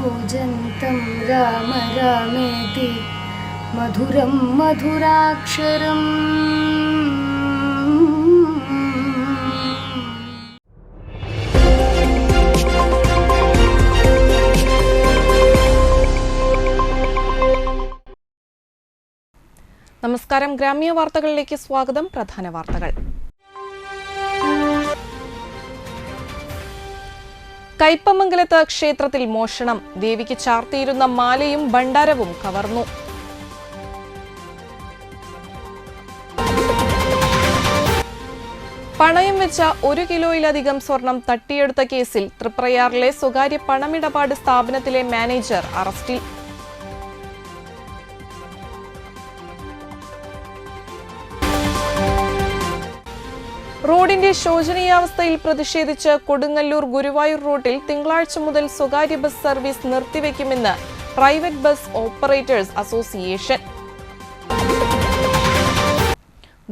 कूजन्तं राम रामेति मधुरं मधुराक्षरम्। നമസ്കാരം, ഗ്രാമീയ വാർത്തകളിലേക്ക് സ്വാഗതം. പ്രധാന വാർത്തകൾ. കയ്പമംഗലത്ത് ക്ഷേത്രത്തിൽ മോഷണം. ദേവിക്ക് ചാർത്തിയിരുന്ന മാലയും ഭണ്ഡാരവും കവർന്നു. പണയം വെച്ച 1 കിലോയിലധികം സ്വർണം തട്ടിയെടുത്ത കേസിൽ തൃപ്രയാറിലെ സ്വകാര്യ പണമിടപാട് സ്ഥാപനത്തിലെ മാനേജർ അറസ്റ്റിൽ. റോഡിന്റെ ശോചനീയാവസ്ഥയിൽ പ്രതിഷേധിച്ച് കൊടുങ്ങല്ലൂർ ഗുരുവായൂർ റൂട്ടിൽ തിങ്കളാഴ്ച മുതൽ സ്വകാര്യ ബസ് സർവീസ് നിർത്തിവെക്കുമെന്ന് പ്രൈവറ്റ് ബസ് ഓപ്പറേറ്റേഴ്സ് അസോസിയേഷൻ.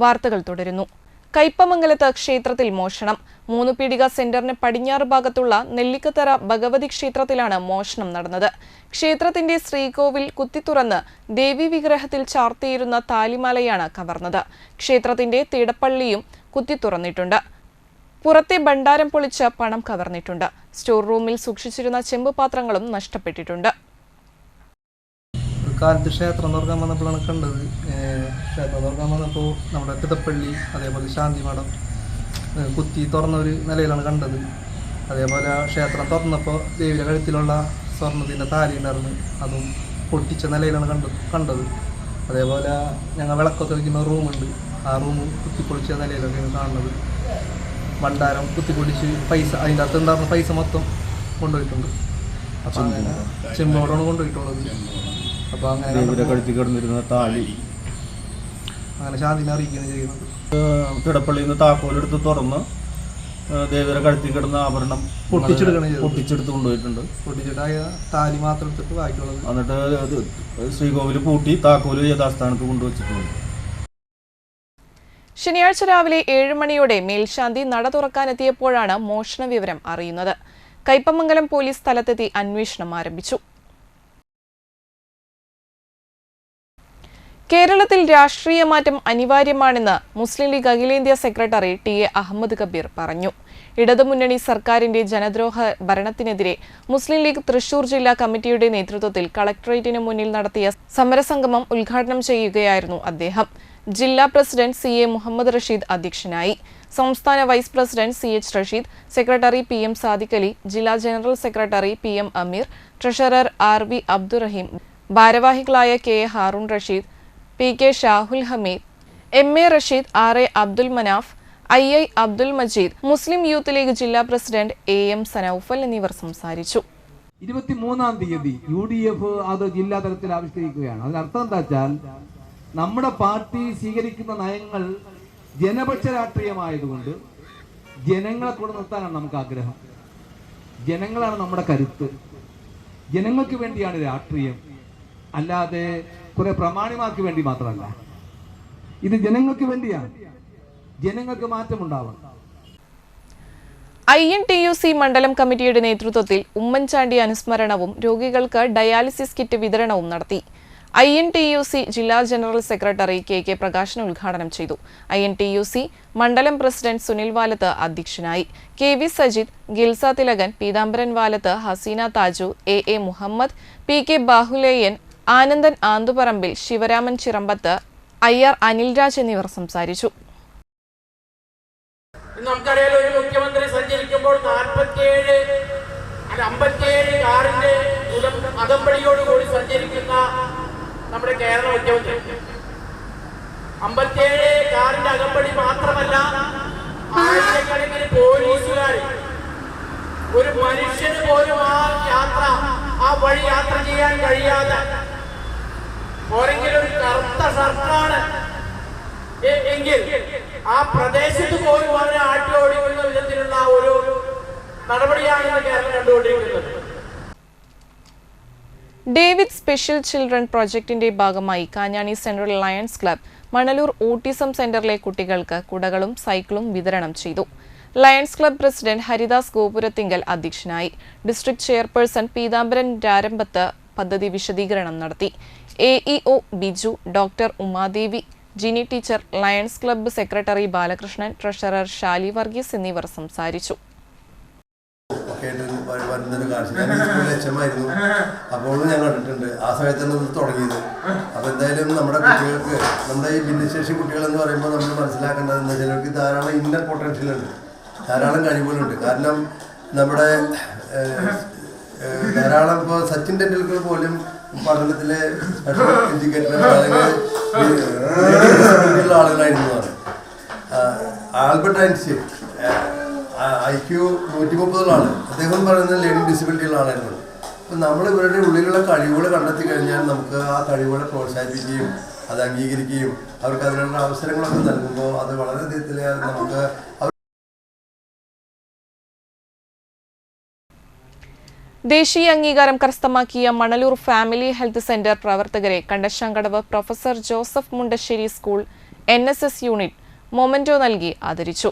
വാർത്തകൾ തുടരുന്നു. കയ്പമംഗലത്ത് ക്ഷേത്രത്തിൽ മോഷണം. 3 പീടിക സെന്ററിന് പടിഞ്ഞാറ് ഭാഗത്തുള്ള നെല്ലിക്കത്തറ ഭഗവതി ക്ഷേത്രത്തിലാണ് മോഷണം നടന്നത്. ക്ഷേത്രത്തിന്റെ ശ്രീകോവിൽ കുത്തിത്തുറന്ന് ദേവി വിഗ്രഹത്തിൽ ചാർത്തിയിരുന്ന താലിമാലയാണ് കവർന്നത്. ക്ഷേത്രത്തിന്റെ തിടപ്പള്ളിയും കുത്തിത്തുറന്നിട്ടുണ്ട്. പുറത്തെ ഭണ്ഡാരം പൊളിച്ച് പണം കവർന്നിട്ടുണ്ട്. സ്റ്റോർ റൂമിൽ സൂക്ഷിച്ചിരുന്ന ചെമ്പ് പാത്രങ്ങളും നഷ്ടപ്പെട്ടിട്ടുണ്ട്. കാലത്ത് ക്ഷേത്രം തുറക്കാൻ വന്നപ്പോഴാണ് കണ്ടത്. ക്ഷേത്രം തുറക്കാൻ വന്നപ്പോൾ നമ്മുടെ തിടപ്പള്ളി അതേപോലെ ശാന്തിമഠം കുത്തി തുറന്ന ഒരു നിലയിലാണ് കണ്ടത്. അതേപോലെ ക്ഷേത്രം തുറന്നപ്പോൾ ദേവിയുടെ കഴുത്തിലുള്ള സ്വർണ്ണത്തിൻ്റെ താലി ഉണ്ടായിരുന്നു, അതും പൊട്ടിച്ച നിലയിലാണ് കണ്ടത്. അതേപോലെ ഞങ്ങൾ വിളക്കൊക്കെ വയ്ക്കുന്ന റൂമുണ്ട്, ആ റൂം കുത്തിപ്പൊളിച്ച നിലയിലൊക്കെയാണ് കാണുന്നത്. ഭണ്ഡാരം കുത്തിപ്പൊളിച്ച് പൈസ, അതിൻ്റെ അകത്ത് ഉണ്ടായിരുന്ന പൈസ മൊത്തം കൊണ്ടുപോയിട്ടുണ്ട്. അപ്പം അങ്ങനെ ചെമ്പോടാണ് കൊണ്ടുപോയിട്ടുള്ളത്. അപ്പോൾ അങ്ങനെ കഴുത്തി കിടന്നിരുന്ന താലി അങ്ങനെ ശാന്തിനെ അറിയിക്കുകയാണ് ചെയ്യുന്നത്. തിടപ്പള്ളിയിൽ നിന്ന് താക്കോലെടുത്ത് തുറന്ന് ദേവിയുടെ കഴുത്തി കിടന്ന ആഭരണം പൊട്ടിച്ചെടുത്ത് കൊണ്ടുപോയിട്ടുണ്ട്. പൊട്ടിച്ചിട്ടായ താലി മാത്രം എടുത്തിട്ട് ബാക്കിയുള്ളത് എന്നിട്ട് ശ്രീകോവിൽ പൂട്ടി താക്കോല് യഥാസ്ഥാനത്ത് കൊണ്ടുവച്ചിട്ടുണ്ട്. ശനിയാഴ്ച രാവിലെ 7 മണിയോടെ മേൽശാന്തി നട തുറക്കാനെത്തിയപ്പോഴാണ് മോഷണ വിവരം അറിയുന്നത്. കയ്പമംഗലം പോലീസ് സ്ഥലത്തെത്തി അന്വേഷണം ആരംഭിച്ചു. കേരളത്തിൽ രാഷ്ട്രീയ മാറ്റം അനിവാര്യമാണെന്ന് മുസ്ലിം ലീഗ് അഖിലേന്ത്യാ സെക്രട്ടറി ടി.എ. അഹമ്മദ് കബീർ പറഞ്ഞു. ഇടതുമുന്നണി സർക്കാരിന്റെ ജനദ്രോഹ ഭരണത്തിനെതിരെ മുസ്ലിം ലീഗ് തൃശൂർ ജില്ലാ കമ്മിറ്റിയുടെ നേതൃത്വത്തിൽ കളക്ടറേറ്റിന് മുന്നിൽ നടത്തിയ സമരസംഗമം ഉദ്ഘാടനം ചെയ്യുകയായിരുന്നു അദ്ദേഹം. ജില്ലാ പ്രസിഡന്റ് സി.എ. മുഹമ്മദ് റഷീദ് അധ്യക്ഷനായി. സംസ്ഥാന vice president C H. Rasheed, secretary P M. Sadiq Ali, ജില്ലാ general secretary P M. Ameer, treasurer R V. Abdurahim, ഭാരവാഹികളായ K A. Haroon Rasheed, P K. Shahul Hameed, M A. Rasheed, R A. Abdul Manaf, I. Abdul Majeed, Muslim youth league ജില്ലാ പ്രസിഡന്റ് എ.എം. സനൌഫൽ എന്നിവർ സംസാരിച്ചു. 23-ാം തീയതി UDF അത് ജില്ലാ തലത്തിൽ ആവിഷ്കരിക്കുകയാണ്. അതിനർത്ഥം എന്താ വെച്ചാൽ നമ്മുടെ പാർട്ടി സ്വീകരിക്കുന്ന നയങ്ങൾ ജനപക്ഷ രാഷ്ട്രീയമായതുകൊണ്ട് ജനങ്ങളെ കൂടെ നിർത്താനാണ് നമുക്ക് ആഗ്രഹം. ജനങ്ങളാണ് നമ്മുടെ കരുത്ത്. ജനങ്ങൾക്ക് വേണ്ടിയാണ് രാഷ്ട്രീയം, അല്ലാതെ കുറെ പ്രമാണിമാർക്ക് വേണ്ടി മാത്രമല്ല. ഇത് ജനങ്ങൾക്ക് വേണ്ടിയാണ്. ജനങ്ങൾക്ക് മാറ്റമുണ്ടാവണം. INTUC മണ്ഡലം കമ്മിറ്റിയുടെ നേതൃത്വത്തിൽ ഉമ്മൻചാണ്ടി അനുസ്മരണവും രോഗികൾക്ക് ഡയാലിസിസ് കിറ്റ് വിതരണവും നടത്തി. INTUC ജില്ലാ ജനറൽ സെക്രട്ടറി കെ പ്രകാശൻ ഉദ്ഘാടനം ചെയ്തു. INTUC മണ്ഡലം പ്രസിഡന്റ് സുനിൽ വാലത്ത് അധ്യക്ഷനായി. KV Sajith, ഗിൽസ Thilakan, Peethambaran Valath, Hasina Thaju, A Muhammad, PK Bahuleyan, Anandan Anthuparambil, Sivaraman ചിറമ്പത്ത്, IR Anilraj എന്നിവർ സംസാരിച്ചു. നമുക്കറിയാലോ, ഒരു മുഖ്യമന്ത്രി സഞ്ചരിക്കുമ്പോൾ 57 കാറിന്റെ അകമ്പടിയോടുകൂടി സഞ്ചരിക്കുന്ന നമ്മുടെ കേരള മുഖ്യമന്ത്രി. 57 കാറിന്റെ അകമ്പടി മാത്രമല്ല, ആയിരക്കണക്കിന് പോലീസുകാർ. ഒരു മനുഷ്യന് പോലും ആ വഴി യാത്ര ചെയ്യാൻ കഴിയാതെ, ഒരു കറുത്ത ഷർട്ടാണ് എങ്കിൽ ആ പ്രദേശത്ത് പോലും അവരെ ആട്ടി ഓടിക്കുന്ന വിധത്തിലുള്ള ഒരു നടപടിയാണ് കേരളം കണ്ടുകൊണ്ടിരിക്കുന്നത്. ഡേവിഡ് സ്പെഷ്യൽ ചിൽഡ്രൻ പ്രോജക്ടിന്റെ ഭാഗമായി Kanjani central lions club Manalur autism സെന്ററിലെ കുട്ടികൾക്ക് കുടകളും സൈക്കിളും വിതരണം ചെയ്തു. Lions club president Haridas Gopurathinkal അധ്യക്ഷനായി. ഡിസ്ട്രിക്ട് ചെയർപേഴ്സൺ പീതാംബരൻ രാരമ്പത്ത് പദ്ധതി വിശദീകരണം നടത്തി. AEO Biju, doctor Umadevi, Jini teacher, lions club secretary Balakrishnan, treasurer Shali Varghese എന്നിവർ സംസാരിച്ചു. വരുന്നൊരു കാഴ്ച ഞാൻ ഈ സ്കൂളിൽ HM-ആയിരുന്നു. അപ്പോൾ ഞാൻ കണ്ടിട്ടുണ്ട് ആ സമയത്താണ് ഇത് തുടങ്ങിയത്. അപ്പോൾ എന്തായാലും നമ്മുടെ കുട്ടികൾക്ക്, നമ്മുടെ ഈ ഭിന്നശേഷി കുട്ടികളെന്ന് പറയുമ്പോൾ നമ്മൾ മനസ്സിലാക്കേണ്ടത് എന്താ വെച്ചാൽ അവർക്ക് ധാരാളം ഇന്നർ പൊട്ടൻഷ്യലുണ്ട്, ധാരാളം കഴിവുകളുണ്ട്. കാരണം നമ്മുടെ ധാരാളം ഇപ്പോൾ സച്ചിൻ ടെണ്ടുൽക്കർ പോലും പഠനത്തിലെ സ്പെഷ്യൽ എഡ്യൂക്കേറ്റഡ് ആളുകളായിരുന്നു. ആൽബർട്ട് ഐൻസ്റ്റീൻ IQ 130 അദ്ദേഹം പറയുന്നത് ലേണിംഗ് ഡിസബിലിറ്റി ഉള്ള ആളായിരുന്നു. അപ്പം നമ്മൾ ഇവരുടെ ഉള്ളിലുള്ള കഴിവുകൾ കണ്ടെത്തി കഴിഞ്ഞാൽ നമുക്ക് ആ കഴിവുകളെ പ്രോത്സാഹിപ്പിക്കുകയും അത് അംഗീകരിക്കുകയും അവർക്ക് അതിനുള്ള അവസരങ്ങളൊക്കെ നൽകുമ്പോൾ അത് വളരെ വിധത്തിൽ നമുക്ക്. ദേശീയ അംഗീകാരം കരസ്ഥമാക്കിയ മണലൂർ ഫാമിലി ഹെൽത്ത് സെന്റർ പ്രവർത്തകരെ Kandassankadavu professor Joseph Mundassery school NSS unit memento നൽകി ആദരിച്ചു.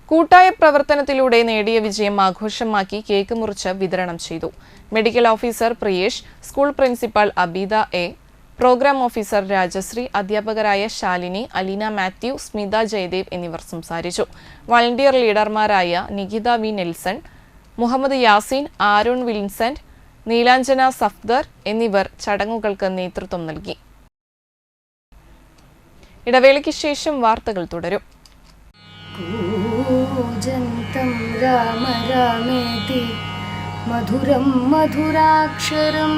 കൂട്ടായ പ്രവർത്തനത്തിലൂടെ നേടിയ വിജയം ആഘോഷമാക്കി കേക്ക് മുറിച്ച് വിതരണം ചെയ്തു. Medical officer Priyesh, school principal Abeeda A, programme officer Rajashree, അധ്യാപകരായ ശാലിനി, അലീന മാത്യു, സ്മിത ജയദേവ് എന്നിവർ സംസാരിച്ചു. വളണ്ടിയർ ലീഡർമാരായ Nikitha V Nelson, Muhammad Yaseen, Aaron Vincent, Neelanjana Safdar എന്നിവർ ചടങ്ങുകൾക്ക് നേതൃത്വം നൽകി. ഇടവേളയ്ക്ക് ശേഷം വാർത്തകൾ തുടരും. കൂജന്തം രാമ രാമേതി മധുരം മധുരാക്ഷരം.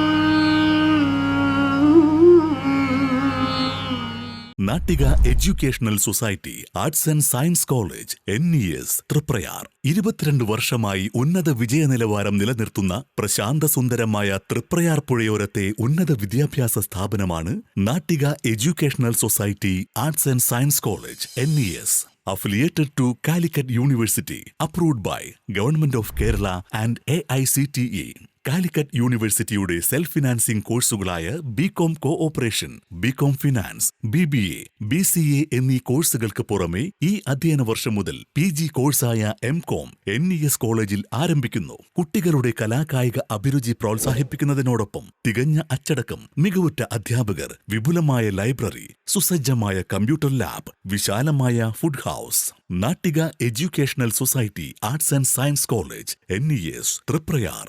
Nattika educational society arts and science college NES Triprayar 22 വർഷമായി ഉന്നത വിജയ നിലവാരം നിലനിർത്തുന്ന പ്രശാന്തസുന്ദരമായ തൃപ്രയാർ പുഴയോരത്തെ ഉന്നത വിദ്യാഭ്യാസ സ്ഥാപനമാണ് Nattika educational society arts and science college NES. Affiliated to Calicut University, approved by Government of Kerala and AICTE. Calicut യൂണിവേഴ്സിറ്റിയുടെ സെൽഫ് ഫിനാൻസിംഗ് കോഴ്സുകളായ BCom cooperation, BCom finance, BBA, BCA എന്നീ കോഴ്സുകൾക്ക് പുറമെ ഈ അധ്യയന വർഷം മുതൽ PG കോഴ്സായ MCom NES കോളേജിൽ ആരംഭിക്കുന്നു. കുട്ടികളുടെ കലാകായിക അഭിരുചി പ്രോത്സാഹിപ്പിക്കുന്നതിനോടൊപ്പം തികഞ്ഞ അച്ചടക്കം, മികവുറ്റ അധ്യാപകർ, വിപുലമായ ലൈബ്രറി, സുസജ്ജമായ കമ്പ്യൂട്ടർ ലാബ്, വിശാലമായ food house. Nattika educational society arts and science college NES Triprayar.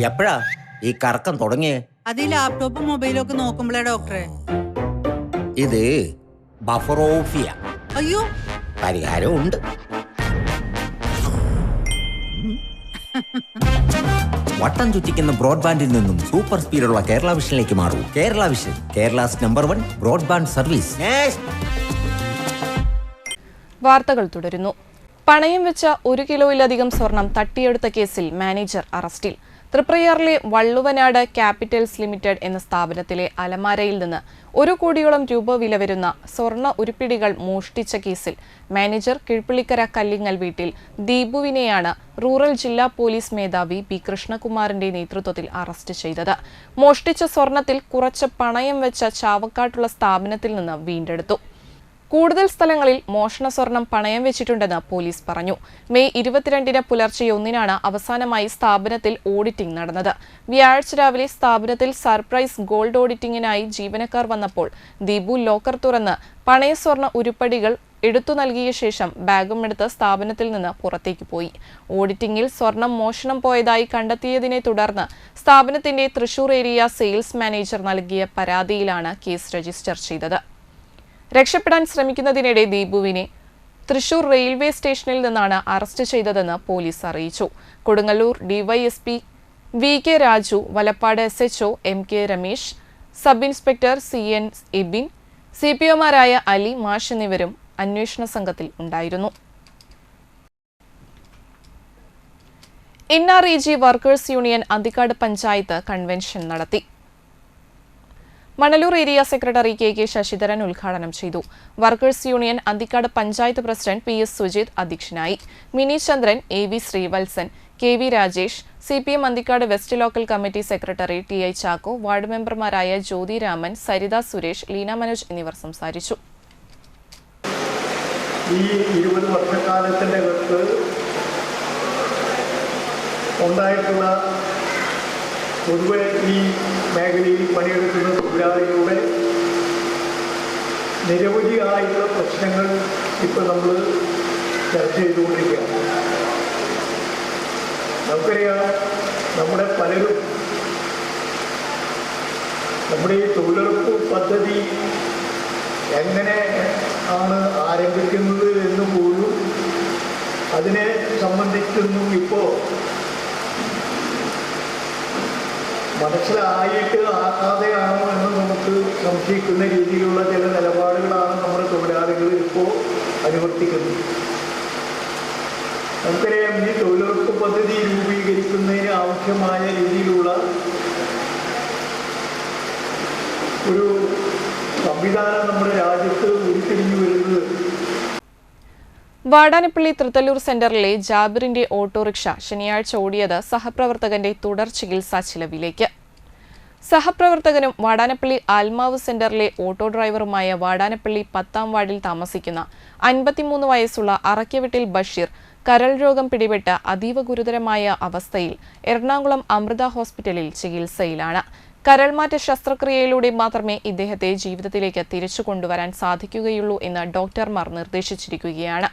എപ്പോഴാ ഈ കറക്കം തുടങ്ങിയേ? അത് ഈ ലാപ്ടോപ്പും മൊബൈലും ഒക്കെ നോക്കുമ്പോഴേ ഡോക്ടറെ. ഇത് ബഫറോഫിയ. അയ്യോ, പരിഹാരവും ഉണ്ട്. വട്ടം ചുറ്റിക്കുന്ന ബ്രോഡ്ബാൻഡിൽ നിന്നും സൂപ്പർ സ്പീഡുള്ള കേരള വിഷനിലേക്ക് മാറൂ. Kerala vision, Kerala's number 1 broadband service. വാർത്തകൾ തുടരുന്നു. പണയം വെച്ച 1 കിലോയിലധികം സ്വർണം തട്ടിയെടുത്ത കേസിൽ മാനേജർ അറസ്റ്റിൽ. തൃപ്രയാറിലെ വള്ളുവനാട് ക്യാപിറ്റൽസ് ലിമിറ്റഡ് എന്ന സ്ഥാപനത്തിലെ അലമാരയിൽ നിന്ന് 1 കോടിയോളം രൂപ വില വരുന്ന സ്വർണ്ണ ഉരുപ്പിടികൾ മോഷ്ടിച്ച കേസിൽ മാനേജർ കിഴ്പിള്ളിക്കര കല്ലിങ്ങൽ വീട്ടിൽ ദീപുവിനെയാണ് റൂറൽ ജില്ലാ പോലീസ് മേധാവി B. കൃഷ്ണകുമാറിന്റെ നേതൃത്വത്തിൽ അറസ്റ്റ് ചെയ്തത്. മോഷ്ടിച്ച സ്വർണത്തിൽ കുറച്ച് പണയം വെച്ച ചാവക്കാട്ടുള്ള സ്ഥാപനത്തിൽ നിന്ന് വീണ്ടെടുത്തു. കൂടുതൽ സ്ഥലങ്ങളിൽ മോഷണ സ്വർണം പണയം വെച്ചിട്ടുണ്ടെന്ന് പോലീസ് പറഞ്ഞു. മെയ് 22 പുലർച്ചെ 1 അവസാനമായി സ്ഥാപനത്തിൽ ഓഡിറ്റിംഗ് നടന്നത്. വ്യാഴാഴ്ച രാവിലെ സ്ഥാപനത്തിൽ സർപ്രൈസ് ഗോൾഡ് ഓഡിറ്റിംഗിനായി ജീവനക്കാർ വന്നപ്പോൾ ദീപു ലോക്കർ തുറന്ന് പണയ സ്വർണ്ണ ഉരുപ്പടികൾ എടുത്തു നൽകിയ ശേഷം ബാഗും എടുത്ത് സ്ഥാപനത്തിൽ നിന്ന് പുറത്തേക്ക് പോയി. ഓഡിറ്റിംഗിൽ സ്വർണം മോഷണം പോയതായി കണ്ടെത്തിയതിനെ തുടർന്ന് സ്ഥാപനത്തിന്റെ തൃശൂർ ഏരിയ സെയിൽസ് മാനേജർ നൽകിയ പരാതിയിലാണ് കേസ് രജിസ്റ്റർ ചെയ്തത്. രക്ഷപ്പെടാൻ ശ്രമിക്കുന്നതിനിടെ ദീപുവിനെ തൃശൂർ റെയിൽവേ സ്റ്റേഷനിൽ നിന്നാണ് അറസ്റ്റ് ചെയ്തതെന്ന് പോലീസ് അറിയിച്ചു. Kodungallur DYSP VK Raju, Valappad SHO MK Ramesh, sub inspector CN Ebin, CPOമാരായ അലി, മാഷ് എന്നിവരും അന്വേഷണ സംഘത്തിൽ ഉണ്ടായിരുന്നു. NREG workers union Anthikad panchayat convention നടത്തി. Manalur area secretary KK Sasidharan ഉദ്ഘാടനം ചെയ്തു. Workers union Anthikad panchayat president PS Sujith അധ്യക്ഷനായി. Mini Chandran, AV Sreevalsan, KV Rajesh, CPM Anthikad west local committee secretary TI Chacko, ward മെമ്പർമാരായ ജ്യോതി രാമൻ, സരിത സുരേഷ്, ലീന മനോജ് എന്നിവർ സംസാരിച്ചു. ഈ 20 വർഷക്കാലത്തിൻ്റെ അകത്ത് ഉണ്ടായിട്ടുള്ള പൊതുവെ ഈ മേഖലയിൽ പണിയെടുക്കുന്ന തൊഴിലാളികളുടെ നിരവധിയായിട്ടുള്ള പ്രശ്നങ്ങൾ ഇപ്പോൾ നമ്മൾ ചർച്ച ചെയ്തുകൊണ്ടിരിക്കുകയാണ്. നമുക്കറിയാം, നമ്മുടെ പലരും നമ്മുടെ ഈ തൊഴിലുറപ്പ് പദ്ധതി എങ്ങനെ ആണ് ആരംഭിക്കുന്നത് എന്ന് പോലും അതിനെ സംബന്ധിച്ചൊന്നും ഇപ്പോൾ മനസ്സിലായിട്ട് ആകാതെയാണോ എന്ന് നമുക്ക് സംശയിക്കുന്ന രീതിയിലുള്ള ചില നിലപാടുകളാണ് നമ്മുടെ തൊഴിലാളികൾ ഇപ്പോൾ അനുവർത്തിക്കുന്നത്. നമുക്കറിയാം, ഈ തൊഴിലുറപ്പ് പദ്ധതി രൂപീകരിക്കുന്നതിന് ആവശ്യമായ രീതിയിലുള്ള ഒരു സംവിധാനം നമ്മുടെ രാജ്യത്ത് ഉരുത്തിരിഞ്ഞു വരുന്നത്. വാടാനപ്പള്ളി തൃത്തല്ലൂർ സെന്ററിലെ ജാബിറിന്റെ ഓട്ടോറിക്ഷ ശനിയാഴ്ച ഓടിയത് സഹപ്രവർത്തകന്റെ തുടർ ചികിത്സാ ചിലവിലേക്ക്. സഹപ്രവർത്തകനും വാടാനപ്പള്ളി ആൽമാവ് സെന്ററിലെ ഓട്ടോ ഡ്രൈവറുമായ വാടാനപ്പള്ളി 10-ാം വാർഡിൽ താമസിക്കുന്ന 53 വയസ്സുള്ള അറക്കവീട്ടിൽ ബഷീർ കരൾ രോഗം പിടിപെട്ട് അതീവ ഗുരുതരമായ അവസ്ഥയിൽ എറണാകുളം അമൃത ഹോസ്പിറ്റലിൽ ചികിത്സയിലാണ്. കരൾമാറ്റ ശസ്ത്രക്രിയയിലൂടെ മാത്രമേ ഇദ്ദേഹത്തെ ജീവിതത്തിലേക്ക് തിരിച്ചു കൊണ്ടുവരാൻ സാധിക്കുകയുള്ളൂ എന്ന് ഡോക്ടർമാർ നിർദ്ദേശിച്ചിരിക്കുകയാണ്.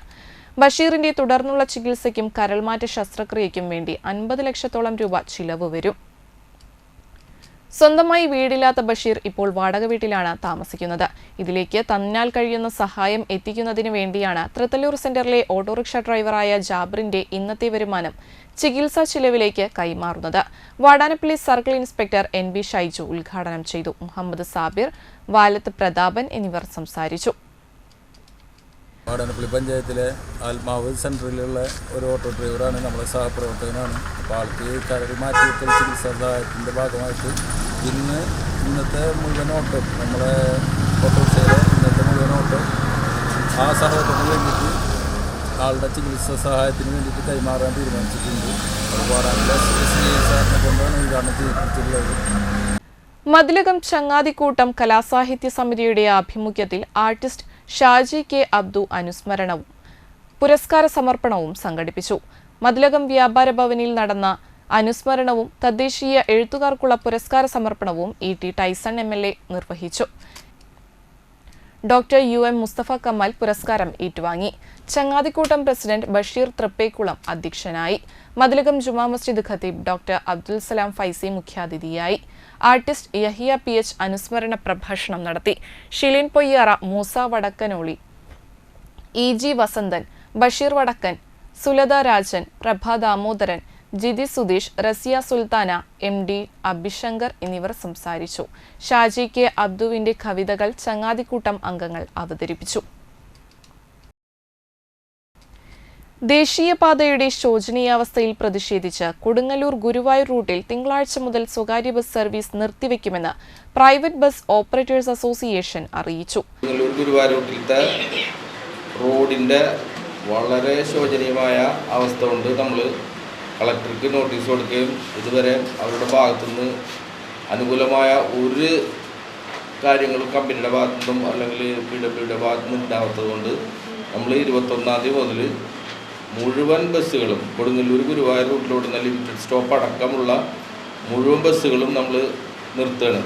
ബഷീറിന്റെ തുടർന്നുള്ള ചികിത്സയ്ക്കും കരൾമാറ്റ ശസ്ത്രക്രിയയ്ക്കും വേണ്ടി 50 ലക്ഷത്തോളം രൂപ ചിലവ് വരും. സ്വന്തമായി വീടില്ലാത്ത ബഷീർ ഇപ്പോൾ വാടക വീട്ടിലാണ് താമസിക്കുന്നത്. ഇതിലേക്ക് തന്നാൽ കഴിയുന്ന സഹായം എത്തിക്കുന്നതിന് വേണ്ടിയാണ് തൃത്തല്ലൂർ സെന്ററിലെ ഓട്ടോറിക്ഷ ഡ്രൈവറായ ജാബിറിന്റെ ഇന്നത്തെ വരുമാനം ചികിത്സാ ചിലവിലേക്ക് കൈമാറുന്നത്. Vadanappally circle inspector NB Shaiju ഉദ്ഘാടനം ചെയ്തു. മുഹമ്മദ് സാബിർ, വാലത്ത് പ്രതാപൻ എന്നിവർ സംസാരിച്ചു. വാടാനപ്പള്ളി പഞ്ചായത്തിലെ ആത്മാവ് സെൻറ്ററിലുള്ള ഒരു ഓട്ടോ ഡ്രൈവറാണ്, നമ്മളെ സഹപ്രവർത്തകനാണ്. അപ്പോൾ ആൾക്ക് കരൾ മാറ്റിവെക്കൽ ചികിത്സാ സഹായത്തിൻ്റെ ഭാഗമായിട്ട് ഇന്നത്തെ മുഴുവൻ ഓട്ടോ, നമ്മളെ ഓട്ടോറിക്ഷയിലെ ഇന്നത്തെ മുഴുവൻ ഓട്ടോ ആ സഹോദരത്തിന് വേണ്ടിയിട്ട് ആളുടെ ചികിത്സാ സഹായത്തിന് വേണ്ടിയിട്ട് കൈമാറാൻ തീരുമാനിച്ചിട്ടുണ്ട്. അത് വാടാനപ്പള്ളി സാറിനെ കൊണ്ടാണ് ഉദ്ഘാടനം ചെയ്തിട്ടുള്ളത്. മതിലകം ചങ്ങാതിക്കൂട്ടം കലാസാഹിത്യ സമിതിയുടെ ആഭിമുഖ്യത്തിൽ ആർട്ടിസ്റ്റ് ഷാജി K. അബ്ദു അനുസ്മരണവും പുരസ്കാര സമർപ്പണവും സംഘടിപ്പിച്ചു. മതിലകം വ്യാപാര ഭവനിൽ നടന്ന അനുസ്മരണവും തദ്ദേശീയ എഴുത്തുകാർക്കുള്ള പുരസ്കാര സമർപ്പണവും ET ടൈസൺ MLA നിർവഹിച്ചു. ഡോക്ടർ UM മുസ്തഫ കമാൽ പുരസ്കാരം ഏറ്റുവാങ്ങി. ചങ്ങാതിക്കൂട്ടം പ്രസിഡന്റ് ബഷീർ തൃപ്പേക്കുളം അധ്യക്ഷനായി. മതിലകം ജുമാ മസ്ജിദ് ഖത്തീബ് ഡോക്ടർ അബ്ദുൽ സലാം ഫൈസി മുഖ്യാതിഥിയായി. ആർട്ടിസ്റ്റ് യഹിയ PH അനുസ്മരണ പ്രഭാഷണം നടത്തി. ഷിലിൻ പൊയ്യാറ, മൂസ വടക്കനോളി, EG വസന്തൻ, ബഷീർ വടക്കൻ, സുലത രാജൻ, പ്രഭ ദാമോദരൻ, ജിതി സുധീഷ്, റസിയ സുൽത്താന, MD അഭിശങ്കർ എന്നിവർ സംസാരിച്ചു. ഷാജി K. അബ്ദുവിന്റെ കവിതകൾ ചങ്ങാതിക്കൂട്ടം അംഗങ്ങൾ അവതരിപ്പിച്ചു. ദേശീയപാതയുടെ ശോചനീയാവസ്ഥയിൽ പ്രതിഷേധിച്ച് കൊടുങ്ങല്ലൂർ ഗുരുവായൂർ റൂട്ടിൽ തിങ്കളാഴ്ച മുതൽ സ്വകാര്യ ബസ് സർവീസ് നിർത്തിവെക്കുമെന്ന് പ്രൈവറ്റ് ബസ് ഓപ്പറേറ്റേഴ്സ് അസോസിയേഷൻ അറിയിച്ചു. കൊടുങ്ങല്ലൂർ ഗുരുവായൂർ റൂട്ടിലത്തെ റോഡിൻ്റെ വളരെ ശോചനീയമായ അവസ്ഥ കൊണ്ട് നമ്മൾ കളക്ടർക്ക് നോട്ടീസ് കൊടുക്കുകയും ഇതുവരെ അവരുടെ ഭാഗത്തുനിന്ന് അനുകൂലമായ ഒരു കാര്യങ്ങളും കമ്പനിയുടെ ഭാഗത്തുനിന്നും അല്ലെങ്കിൽ PWയുടെ ഭാഗത്തുനിന്നും ഉണ്ടാകാത്തത് കൊണ്ട് നമ്മൾ 21-ാം തീയതി മുതൽ മുഴുവൻ ബസ്സുകളും കൊടുങ്ങല്ലൂർ ഗുരുവായൂർ റൂട്ടിലോടുന്ന ലിമിറ്റഡ് സ്റ്റോപ്പ് അടക്കമുള്ള മുഴുവൻ ബസ്സുകളും നമ്മൾ നിർത്തുകയാണ്.